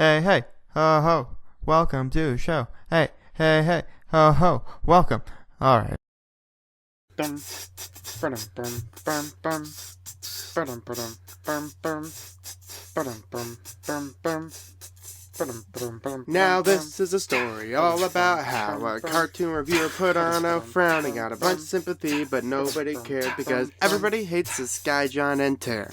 hey, hey, ho, ho, welcome to the show. Hey, hey, hey, ho, ho, welcome. Alright. Now this is a story all about how a cartoon reviewer put on a frown and got a bunch of sympathy, but nobody cared because everybody hates this guy John and Tear.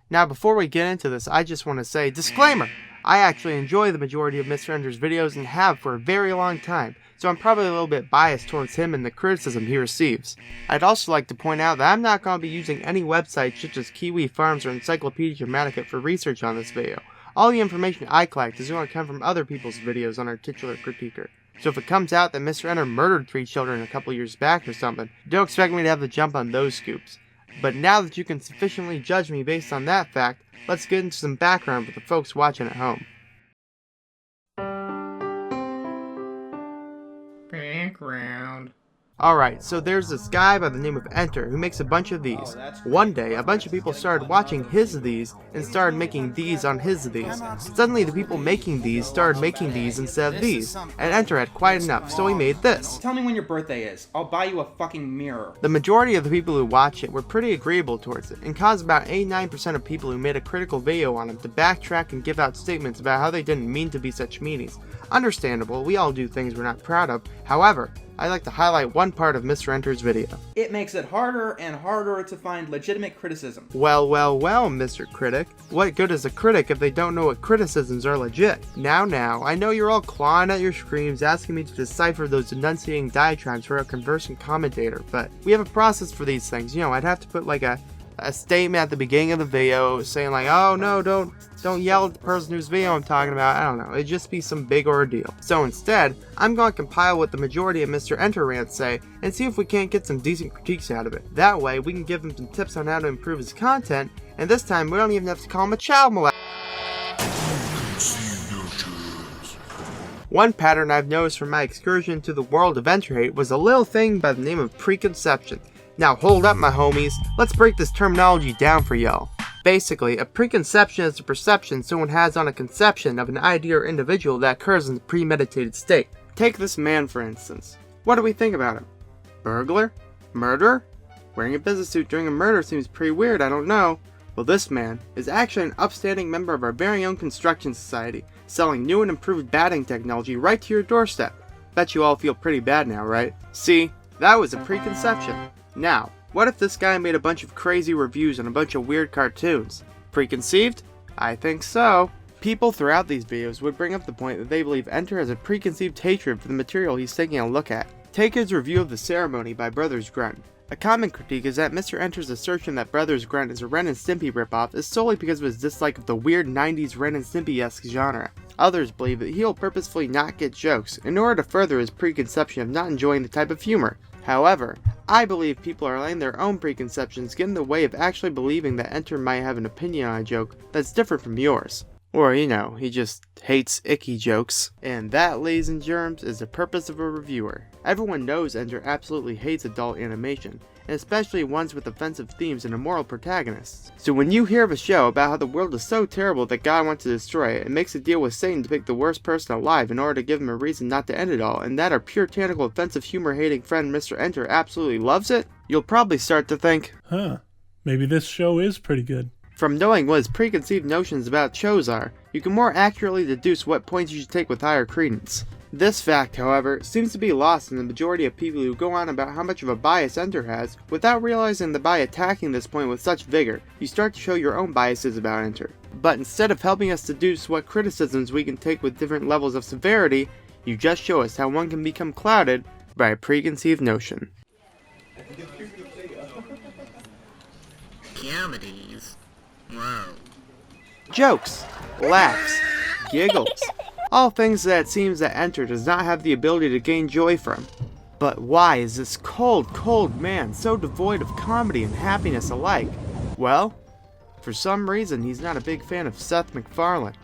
Now before we get into this, I just want to say, disclaimer! I actually enjoy the majority of Mr. Enter's videos and have for a very long time, so I'm probably a little bit biased towards him and the criticism he receives. I'd also like to point out that I'm not going to be using any websites such as Kiwi Farms or Encyclopedia Dramatica for research on this video. All the information I collect is going to come from other people's videos on our titular critiquer. So if it comes out that Mr. Enter murdered 3 children a couple years back or something, don't expect me to have the jump on those scoops. But now that you can sufficiently judge me based on that fact, let's get into some background for the folks watching at home. Background. Alright, so there's this guy by the name of Enter who makes a bunch of these. One day, a bunch of people started watching his of these and started making these on his of these. Suddenly, the people making these started making these instead of these, and Enter had quite enough, so he made this. Tell me when your birthday is. I'll buy you a fucking mirror. The majority of the people who watched it were pretty agreeable towards it, and caused about 89% of people who made a critical video on him to backtrack and give out statements about how they didn't mean to be such meanies. Understandable, we all do things we're not proud of. However, I'd like to highlight one part of Mr. Enter's video. It makes it harder and harder to find legitimate criticism. Well, Mr. Critic. What good is a critic if they don't know what criticisms are legit? Now, I know you're all clawing at your screens asking me to decipher those enunciating diatribes for a conversant commentator, but we have a process for these things. You know, I'd have to put like a statement at the beginning of the video saying like, oh no, don't yell at the person whose video I'm talking about. I don't know, it'd just be some big ordeal. So instead, I'm going to compile what the majority of Mr. Enter rants say and see if we can't get some decent critiques out of it. That way, we can give him some tips on how to improve his content, and this time we don't even have to call him a child molester. One pattern I've noticed from my excursion into the world of Enter hate was a little thing by the name of preconception. Now hold up my homies, let's break this terminology down for y'all. Basically, a preconception is a perception someone has on a conception of an idea or individual that occurs in a premeditated state. Take this man for instance. What do we think about him? Burglar? Murderer? Wearing a business suit during a murder seems pretty weird, I don't know. Well, this man is actually an upstanding member of our very own construction society, selling new and improved batting technology right to your doorstep. Bet you all feel pretty bad now, right? See, that was a preconception. Now, what if this guy made a bunch of crazy reviews on a bunch of weird cartoons? Preconceived? I think so. People throughout these videos would bring up the point that they believe Enter has a preconceived hatred for the material he's taking a look at. Take his review of The Ceremony by Brothers Grunt. A common critique is that Mr. Enter's assertion that Brothers Grunt is a Ren and Stimpy ripoff is solely because of his dislike of the weird 90s Ren and Stimpy-esque genre. Others believe that he'll purposefully not get jokes in order to further his preconception of not enjoying the type of humor. However, I believe people are letting their own preconceptions get in the way of actually believing that Enter might have an opinion on a joke that's different from yours. Or, you know, he just hates icky jokes. And that, ladies and germs, is the purpose of a reviewer. Everyone knows Enter absolutely hates adult animation, and especially ones with offensive themes and immoral protagonists. So when you hear of a show about how the world is so terrible that God wants to destroy it, and makes a deal with Satan to pick the worst person alive in order to give him a reason not to end it all, and that our puritanical offensive humor-hating friend Mr. Enter absolutely loves it, you'll probably start to think, huh, maybe this show is pretty good. From knowing what his preconceived notions about shows are, you can more accurately deduce what points you should take with higher credence. This fact, however, seems to be lost in the majority of people who go on about how much of a bias Enter has, without realizing that by attacking this point with such vigor, you start to show your own biases about Enter. But instead of helping us deduce what criticisms we can take with different levels of severity, you just show us how one can become clouded by a preconceived notion. Comedies. Whoa. Jokes, laughs, giggles, all things that it seems that Enter does not have the ability to gain joy from. But why is this cold man so devoid of comedy and happiness alike? Well, for some reason he's not a big fan of Seth MacFarlane.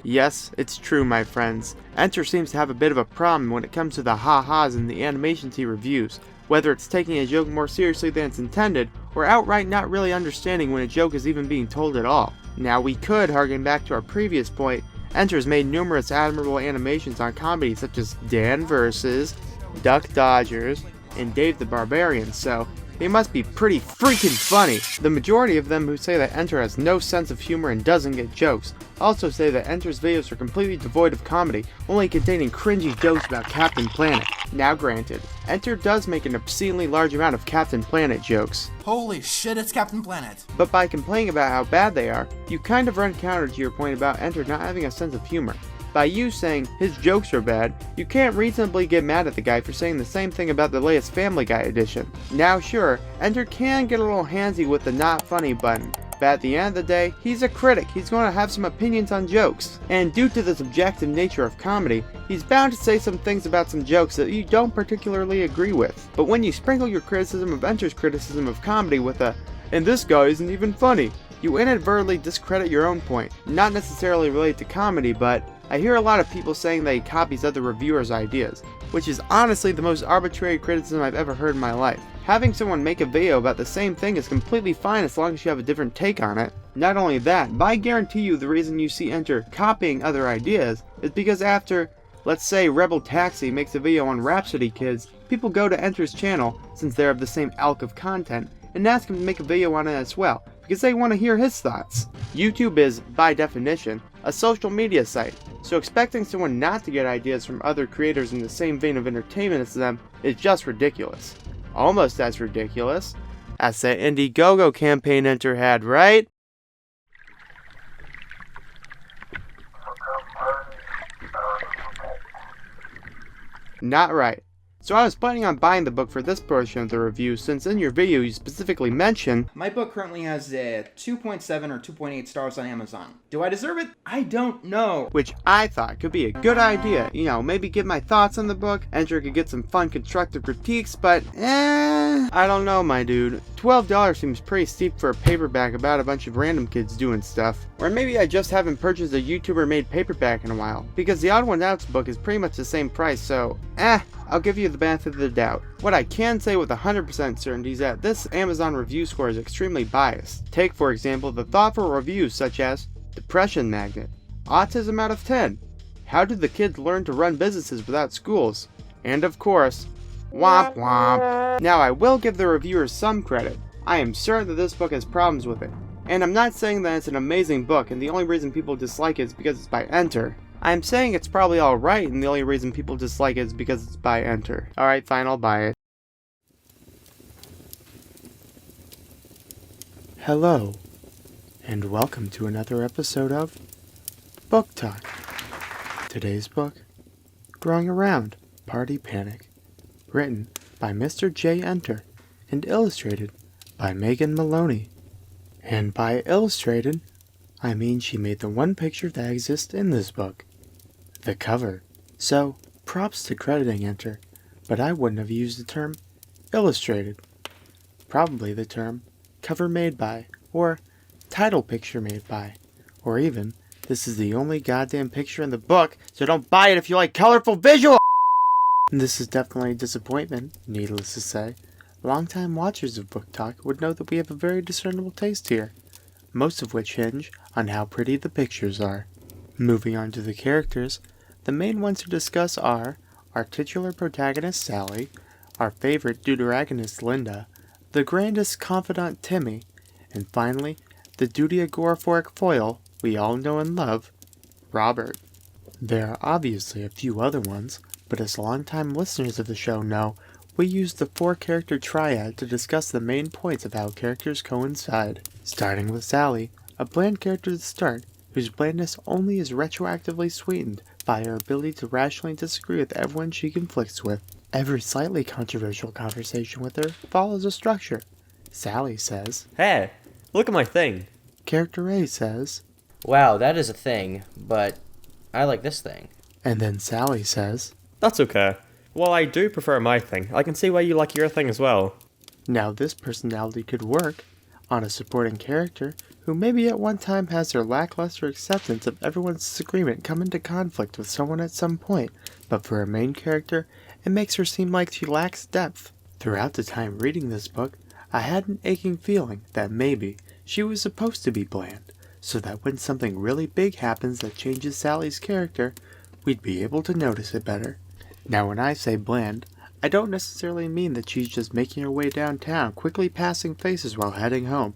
Yes, it's true, my friends. Enter seems to have a bit of a problem when it comes to the ha-has and the animations he reviews. whether it's taking a joke more seriously than it's intended, or outright not really understanding when a joke is even being told at all. Now we could, harken back to our previous point, Enter's made numerous admirable animations on comedy such as Dan vs., Duck Dodgers, and Dave the Barbarian, so they must be pretty freaking funny. The majority of them who say that Enter has no sense of humor and doesn't get jokes also say that Enter's videos are completely devoid of comedy, only containing cringy jokes about Captain Planet. Now granted, Enter does make an obscenely large amount of Captain Planet jokes. Holy shit, it's Captain Planet. But by complaining about how bad they are, you kind of run counter to your point about Enter not having a sense of humor. By you saying his jokes are bad, you can't reasonably get mad at the guy for saying the same thing about the latest Family Guy edition. Now sure, Enter can get a little handsy with the not funny button, but at the end of the day, he's a critic, he's going to have some opinions on jokes. And due to the subjective nature of comedy, he's bound to say some things about some jokes that you don't particularly agree with. But when you sprinkle your criticism of Enter's criticism of comedy with a, "and this guy isn't even funny," you inadvertently discredit your own point. Not necessarily related to comedy, but I hear a lot of people saying that he copies other reviewers' ideas, which is honestly the most arbitrary criticism I've ever heard in my life. Having someone make a video about the same thing is completely fine as long as you have a different take on it. Not only that, but I guarantee you the reason you see Enter copying other ideas is because after, let's say, Rebel Taxi makes a video on Rhapsody Kids, people go to Enter's channel, since they're of the same ilk of content, and ask him to make a video on it as well, because they want to hear his thoughts. YouTube is, by definition, a social media site, so expecting someone not to get ideas from other creators in the same vein of entertainment as them is just ridiculous. Almost as ridiculous as that Indiegogo campaign Enter had, right? Not right. So I was planning on buying the book for this portion of the review, since in your video you specifically mention My book currently has a 2.7 or 2.8 stars on Amazon. Do I deserve it? I don't know. which I thought could be a good idea. You know, maybe give my thoughts on the book, Enter could get some fun constructive critiques, but I don't know, my dude. $12 seems pretty steep for a paperback about a bunch of random kids doing stuff. Or maybe I just haven't purchased a YouTuber made paperback in a while, because the Odd One Out's book is pretty much the same price, so I'll give you the benefit of the doubt. What I can say with 100% certainty is that this Amazon review score is extremely biased. Take for example the thoughtful reviews such as Depression Magnet, Autism out of 10, How did the kids learn to run businesses without schools, and of course, Womp Womp. Now I will give the reviewers some credit. I am certain that this book has problems with it, and I'm not saying that it's an amazing book and the only reason people dislike it is because it's by Enter. I'm saying it's probably alright and the only reason people dislike it is because it's by Enter. Alright, fine, I'll buy it. Hello, and welcome to another episode of Book Talk. Today's book, Growing Around, Party Panic, written by Mr. J. Enter and illustrated by Megan Maloney. And by illustrated, I mean she made the one picture that exists in this book, the cover. So, props to crediting Enter, but I wouldn't have used the term illustrated. Probably the term cover made by, or title picture made by, or even, this is the only goddamn picture in the book, so don't buy it if you like colorful visual! This is definitely a disappointment, needless to say. Longtime watchers of Book Talk would know that we have a very discernible taste here, most of which hinge on how pretty the pictures are. Moving on to the characters, the main ones to discuss are our titular protagonist Sally, our favorite deuteragonist Linda, the grandest confidant Timmy, and finally, the duty agoraphoric foil we all know and love, Robert. There are obviously a few other ones, but as longtime listeners of the show know, we use the four-character triad to discuss the main points of how characters coincide. Starting with Sally, a bland character to start, whose blandness only is retroactively sweetened by her ability to rationally disagree with everyone she conflicts with. Every slightly controversial conversation with her follows a structure. Sally says, "Hey, look at my thing." Character A says, "Wow, that is a thing, but I like this thing." and then Sally says, That's okay. Well, I do prefer my thing. I can see why you like your thing as well. Now this personality could work on a supporting character who maybe at one time has their lackluster acceptance of everyone's disagreement come into conflict with someone at some point, but for a main character, it makes her seem like she lacks depth. Throughout the time reading this book, I had an aching feeling that maybe she was supposed to be bland, so that when something really big happens that changes Sally's character, we'd be able to notice it better. Now when I say bland, I don't necessarily mean that she's just making her way downtown, quickly passing faces while heading home.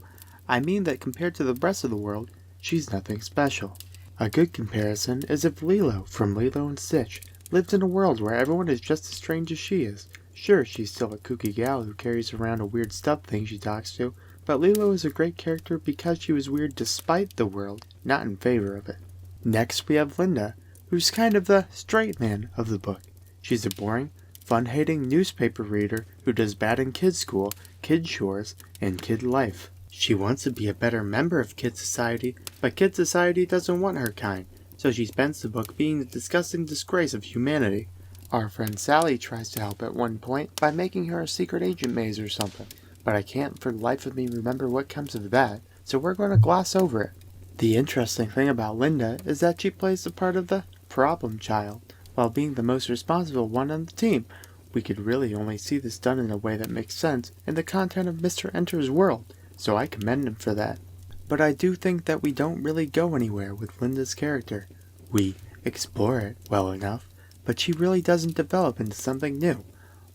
I mean that compared to the rest of the world, she's nothing special. A good comparison is if Lilo from Lilo and Stitch lived in a world where everyone is just as strange as she is. Sure, she's still a kooky gal who carries around a weird stuffed thing she talks to, but Lilo is a great character because she was weird despite the world, not in favor of it. Next we have Linda, who's kind of the straight man of the book. She's a boring, fun-hating newspaper reader who does bad in kids' school, kid chores, and kid life. She wants to be a better member of kid society, but kid society doesn't want her kind, so she spends the book being the disgusting disgrace of humanity. Our friend Sally tries to help at one point by making her a secret agent maze or something, but I can't for the life of me remember what comes of that, so we're going to gloss over it. The interesting thing about Linda is that she plays the part of the problem child, while being the most responsible one on the team. We could really only see this done in a way that makes sense in the content of Mr. Enter's world, so I commend him for that. But I do think that we don't really go anywhere with Linda's character. We explore it well enough, but she really doesn't develop into something new.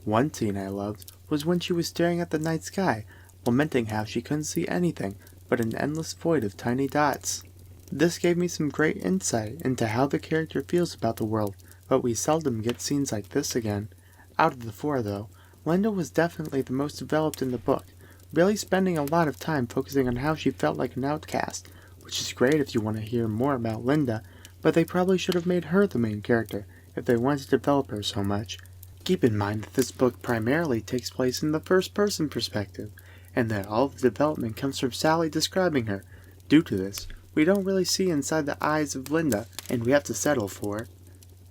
One scene I loved was when she was staring at the night sky, lamenting how she couldn't see anything but an endless void of tiny dots. This gave me some great insight into how the character feels about the world, but we seldom get scenes like this again. Out of the four, though, Linda was definitely the most developed in the book, really spending a lot of time focusing on how she felt like an outcast, which is great if you want to hear more about Linda, but they probably should have made her the main character if they wanted to develop her so much. Keep in mind that this book primarily takes place in the first-person perspective, and that all the development comes from Sally describing her. Due to this, we don't really see inside the eyes of Linda, and we have to settle for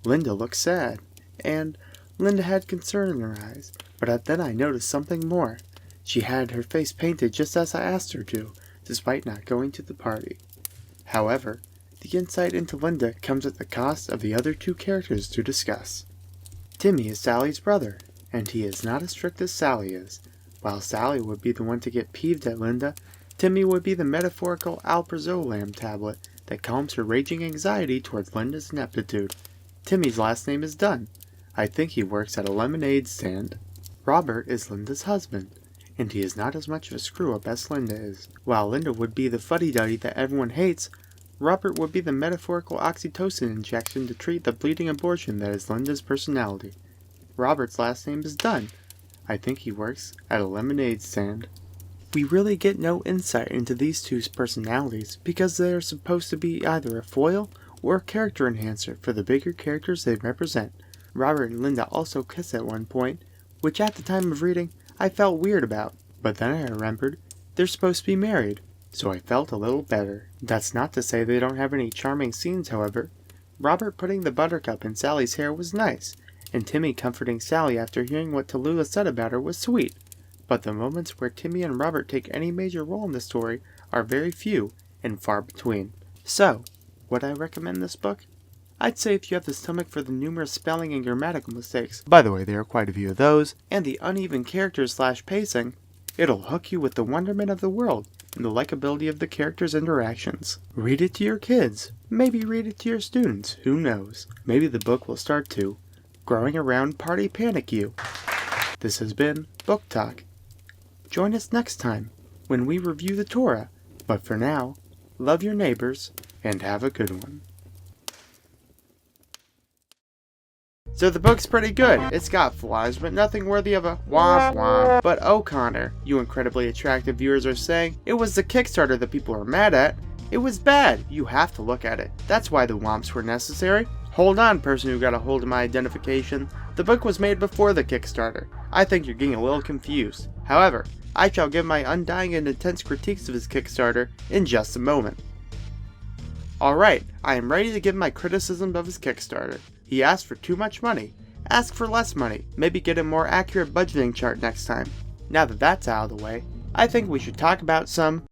Linda looks sad, and Linda had concern in her eyes, but then I noticed something more. She had her face painted just as I asked her to, despite not going to the party. However, the insight into Linda comes at the cost of the other two characters to discuss. Timmy is Sally's brother, and he is not as strict as Sally is. While Sally would be the one to get peeved at Linda, Timmy would be the metaphorical alprazolam tablet that calms her raging anxiety towards Linda's ineptitude. Timmy's last name is Dunn. I think he works at a lemonade stand. Robert is Linda's husband, and he is not as much of a screw-up as Linda is. While Linda would be the fuddy-duddy that everyone hates, Robert would be the metaphorical oxytocin injection to treat the bleeding abortion that is Linda's personality. Robert's last name is Dunn. I think he works at a lemonade stand. We really get no insight into these two's personalities because they are supposed to be either a foil or a character enhancer for the bigger characters they represent. Robert and Linda also kiss at one point, which at the time of reading I felt weird about, but then I remembered they're supposed to be married, so I felt a little better. That's not to say they don't have any charming scenes, however. Robert putting the buttercup in Sally's hair was nice, and Timmy comforting Sally after hearing what Tallulah said about her was sweet, but the moments where Timmy and Robert take any major role in the story are very few and far between. So, would I recommend this book? I'd say if you have the stomach for the numerous spelling and grammatical mistakes, by the way there are quite a few of those, and the uneven characters/pacing, it'll hook you with the wonderment of the world and the likability of the characters' interactions. Read it to your kids. Maybe read it to your students. Who knows? Maybe the book will start to growing around party panic you. This has been Book Talk. Join us next time when we review the Torah. But for now, love your neighbors and have a good one. So the book's pretty good. It's got flaws, but nothing worthy of a womp womp. But oh Connor, you incredibly attractive viewers are saying, it was the Kickstarter that people are mad at. It was bad. You have to look at it. That's why the womps were necessary. Hold on, person who got a hold of my identification. The book was made before the Kickstarter. I think you're getting a little confused. However, I shall give my undying and intense critiques of his Kickstarter in just a moment. Alright, I am ready to give my criticism of his Kickstarter. He asked for too much money. Ask for less money. Maybe get a more accurate budgeting chart next time. Now that that's out of the way, I think we should talk about some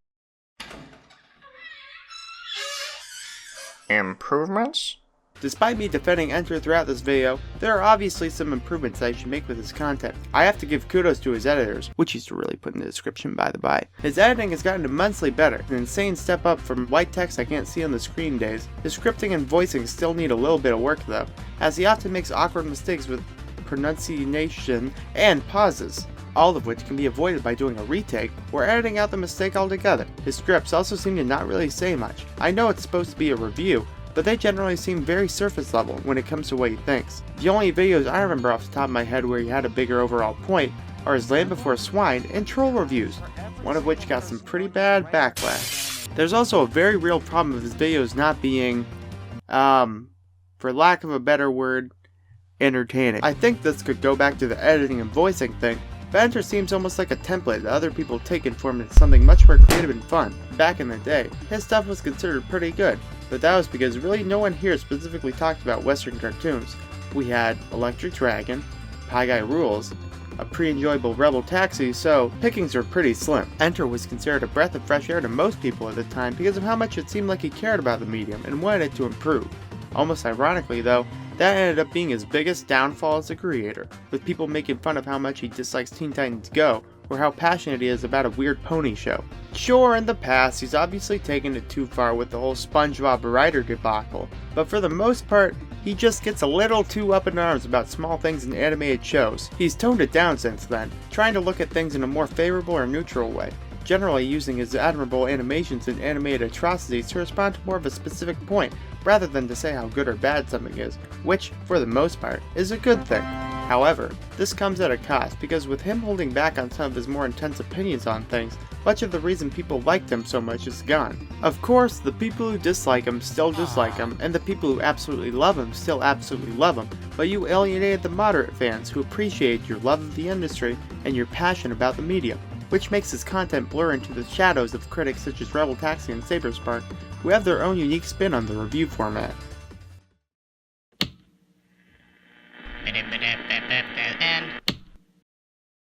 Improvements? Despite me defending Enter throughout this video, there are obviously some improvements that I should make with his content. I have to give kudos to his editors, which he's really put in the description by the by. His editing has gotten immensely better, an insane step up from white text I can't see on the screen days. His scripting and voicing still need a little bit of work though, as he often makes awkward mistakes with pronunciation and pauses, all of which can be avoided by doing a retake or editing out the mistake altogether. His scripts also seem to not really say much. I know it's supposed to be a review, but they generally seem very surface level when it comes to what he thinks. The only videos I remember off the top of my head where he had a bigger overall point are his Land Before Swine and Troll reviews, one of which got some pretty bad backlash. There's also a very real problem of his videos not being, for lack of a better word, entertaining. I think this could go back to the editing and voicing thing, but Enter seems almost like a template that other people take and form into something much more creative and fun. Back in the day, his stuff was considered pretty good, but that was because really no one here specifically talked about Western cartoons. We had Electric Dragon, Pie Guy Rules, a pretty enjoyable Rebel Taxi, so pickings were pretty slim. Enter was considered a breath of fresh air to most people at the time because of how much it seemed like he cared about the medium and wanted it to improve. Almost ironically though, that ended up being his biggest downfall as a creator, with people making fun of how much he dislikes Teen Titans Go, or how passionate he is about a weird pony show. Sure, in the past, he's obviously taken it too far with the whole SpongeBob writer debacle, but for the most part, he just gets a little too up in arms about small things in animated shows. He's toned it down since then, trying to look at things in a more favorable or neutral way, generally using his admirable animations and animated atrocities to respond to more of a specific point, rather than to say how good or bad something is, which, for the most part, is a good thing. However, this comes at a cost, because with him holding back on some of his more intense opinions on things, much of the reason people liked him so much is gone. Of course, the people who dislike him still dislike him, and the people who absolutely love him still absolutely love him, but you alienated the moderate fans who appreciate your love of the industry and your passion about the medium, which makes his content blur into the shadows of critics such as Rebel Taxi and Saberspark, who have their own unique spin on the review format.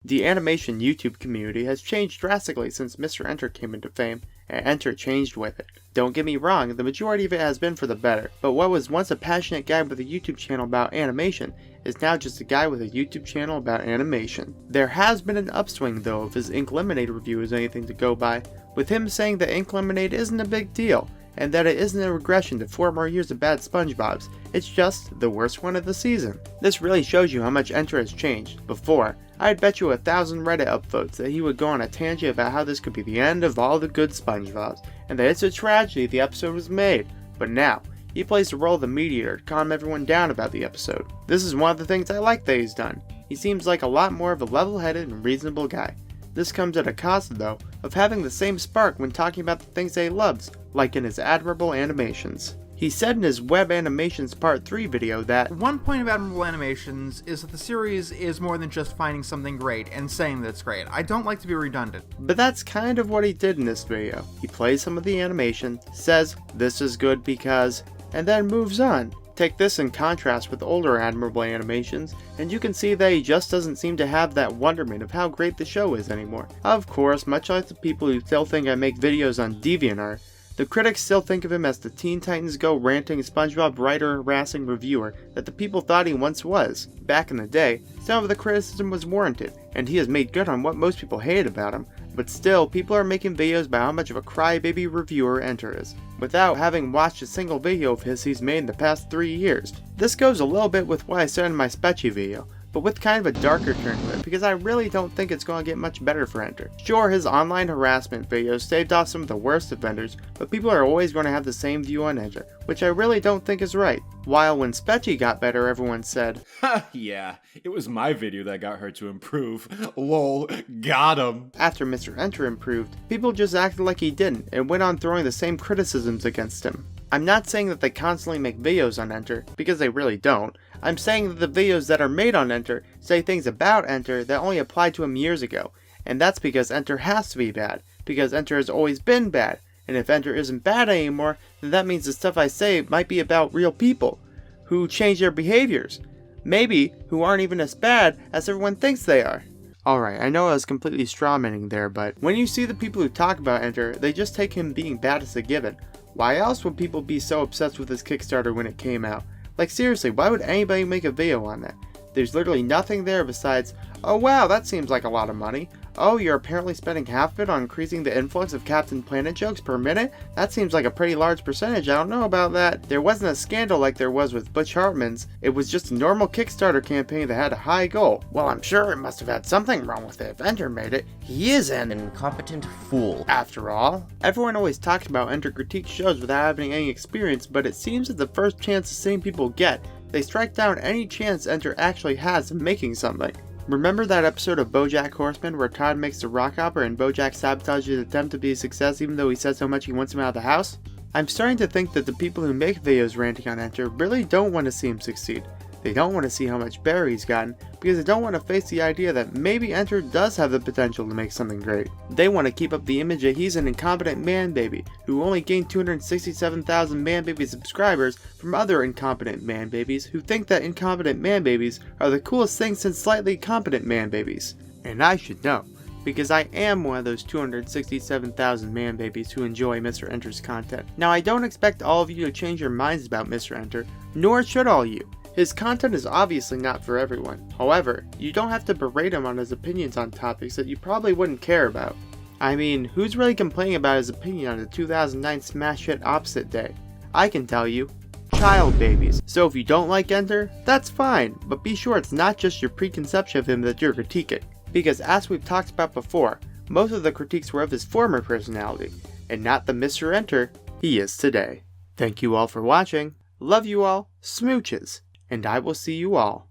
The animation YouTube community has changed drastically since Mr. Enter came into fame, and Enter changed with it. Don't get me wrong, the majority of it has been for the better, but what was once a passionate guy with a YouTube channel about animation is now just a guy with a YouTube channel about animation. There has been an upswing though if his Ink Lemonade review is anything to go by, with him saying that Ink Lemonade isn't a big deal, and that it isn't a regression to 4 more years of bad SpongeBob's, it's just the worst one of the season. This really shows you how much Enter has changed. Before, I'd bet you 1,000 Reddit upvotes that he would go on a tangent about how this could be the end of all the good SpongeBob's, and that it's a tragedy the episode was made, but now, he plays the role of the mediator to calm everyone down about the episode. This is one of the things I like that he's done. He seems like a lot more of a level-headed and reasonable guy. This comes at a cost, though, of having the same spark when talking about the things that he loves, like in his admirable animations. He said in his Web Animations Part 3 video that One point about Admirable Animations is that the series is more than just finding something great and saying that it's great. I don't like to be redundant. But that's kind of what he did in this video. He plays some of the animation, says this is good because, and then moves on. Take this in contrast with older Admirable Animations, and you can see that he just doesn't seem to have that wonderment of how great the show is anymore. Of course, much like the people who still think I make videos on DeviantArt, the critics still think of him as the Teen Titans Go ranting SpongeBob writer harassing reviewer that the people thought he once was. Back in the day, some of the criticism was warranted, and he has made good on what most people hated about him, but still, people are making videos about how much of a crybaby reviewer Enter is, without having watched a single video of his he's made in the past 3 years. This goes a little bit with what I said in my Spetchy video, but with kind of a darker turn to it, because I really don't think it's going to get much better for Enter. Sure, his online harassment videos staved off some of the worst offenders, but people are always going to have the same view on Enter, which I really don't think is right. While when Spetchy got better, everyone said, Ha, yeah, it was my video that got her to improve. Lol, got him. After Mr. Enter improved, people just acted like he didn't, and went on throwing the same criticisms against him. I'm not saying that they constantly make videos on Enter, because they really don't. I'm saying that the videos that are made on Enter say things about Enter that only applied to him years ago, and that's because Enter has to be bad, because Enter has always been bad, and if Enter isn't bad anymore, then that means the stuff I say might be about real people, who change their behaviors, maybe who aren't even as bad as everyone thinks they are. Alright, I know I was completely strawmanning there, but when you see the people who talk about Enter, they just take him being bad as a given. Why else would people be so obsessed with his Kickstarter when it came out? Like seriously, why would anybody make a video on that? There's literally nothing there besides, oh wow, that seems like a lot of money. Oh, you're apparently spending half of it on increasing the influx of Captain Planet jokes per minute? That seems like a pretty large percentage, I don't know about that. There wasn't a scandal like there was with Butch Hartman's. It was just a normal Kickstarter campaign that had a high goal. Well, I'm sure it must have had something wrong with it if Enter made it. He is an Incompetent fool. after all. Everyone always talks about Enter critique shows without having any experience, but it seems that the first chance the same people get, they strike down any chance Enter actually has of making something. Remember that episode of BoJack Horseman where Todd makes the rock opera and BoJack sabotages his attempt to be a success even though he says how much he wants him out of the house? I'm starting to think that the people who make videos ranting on Enter really don't want to see him succeed. They don't want to see how much better he's gotten because they don't want to face the idea that maybe Enter does have the potential to make something great. They want to keep up the image that he's an incompetent man-baby who only gained 267,000 man-baby subscribers from other incompetent man-babies who think that incompetent man-babies are the coolest thing since slightly competent man-babies. And I should know, because I am one of those 267,000 man-babies who enjoy Mr. Enter's content. Now I don't expect all of you to change your minds about Mr. Enter, nor should all you. His content is obviously not for everyone. However, you don't have to berate him on his opinions on topics that you probably wouldn't care about. I mean, who's really complaining about his opinion on the 2009 smash hit Opposite Day? I can tell you, child babies. So if you don't like Enter, that's fine, but be sure it's not just your preconception of him that you're critiquing. Because as we've talked about before, most of the critiques were of his former personality, and not the Mr. Enter he is today. Thank you all for watching, love you all, smooches, and I will see you all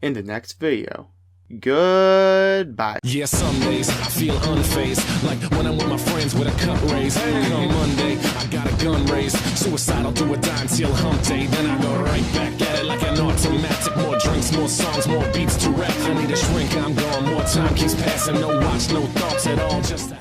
in the next video. Goodbye. Yeah, some days I feel unfazed, like when I'm with my friends with a cup raised. Come Monday, I got a gun raised. Suicidal, do or die until hump day. Then I go right back at it like an automatic. More drinks, more songs, more beats to rap. I need a shrink, I'm gone. More time keeps passing. No watch, no thoughts at all. Just